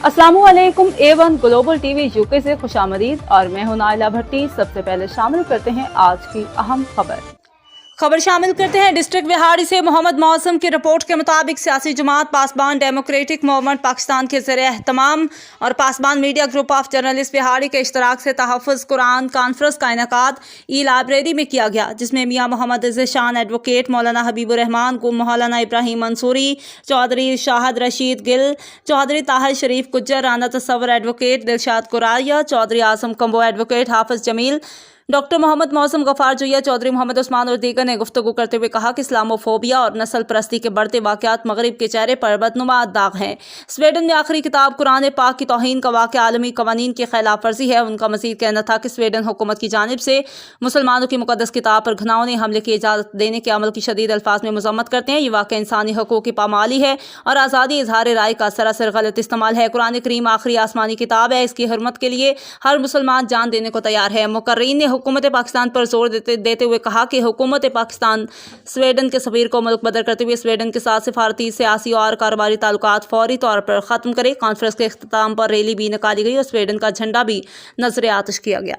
अस्सलामु अलैकुम। A1 global TV UK से खुशामदीद और मैं हूं नाइला भट्टी। सबसे पहले शामिल करते हैं आज की अहम खबर शामिल करते हैं डिस्ट्रिक्ट बिहाड़ी से। मोहम्मद मौसम की रिपोर्ट के मुताबिक सियासी जमात पासबान डेमोक्रेटिक मूवमेंट पाकिस्तान के ज़रिए एहतमाम और पासबान मीडिया ग्रुप ऑफ जर्नलिस्ट बिहाड़ी के इश्तराक से तहफ़्फ़ुज़ कुरान कॉन्फ्रेंस का इनेकाद ई लाइब्रेरी में किया गया, जिसमें मियाँ मोहम्मद ज़ीशान एडवोकेट, मौलाना हबीबुर रहमान, मौलाना इब्राहिम मंसूरी, चौधरी शाहद रशीद गिल, चौधरी ताहिर शरीफ गुज्जर, राना तसव्वुर एडवोकेट, दिलशाद कुरारिया, चौधरी आज़म कंबो एडवोकेट, हाफिज़ जमील, डॉक्टर मोहम्मद मौसम, गफ़ार जुया, चौधरी मोहम्मद उस्मान और दीगर ने गुफ्तगू करते हुए कहा कि इस्लामोफोबिया और नस्ल परस्ती के बढ़ते वाक़यात मगरिब के चेहरे पर बदनुमा दाग हैं। स्वीडन में आखिरी किताब कुरान पाक की तौहीन का वाक़या आलमी कवानीन की खिलाफ वर्जी है। उनका मज़ीद कहना था कि स्वीडन हुकूमत की जानिब से मुसलमानों की मुक़द्दस किताब पर घिनौने हमले की इजाज़त देने के अमल की शदीद अल्फाज में मज़म्मत करते हैं। ये वाक़या इंसानी हकूक़ की पामाली है और आज़ादी इजहार राय का सरासर गलत इस्तेमाल है। कुरान करीम आखिरी आसमानी किताब है, इसकी हुर्मत के लिए हर मुसलमान जान देने को तैयार है। मुकर्रीन ने हुकूमत पाकिस्तान पर जोर देते हुए कहा कि हुकूमत पाकिस्तान स्वीडन के सफीर को मुल्क बदर करते हुए स्वीडन के साथ सिफारती, सियासी और कारोबारी ताल्लुकात फौरी तौर पर ख़त्म करे। कॉन्फ्रेंस के इख्तिताम पर रैली भी निकाली गई और स्वीडन का झंडा भी नजर आतिश किया गया।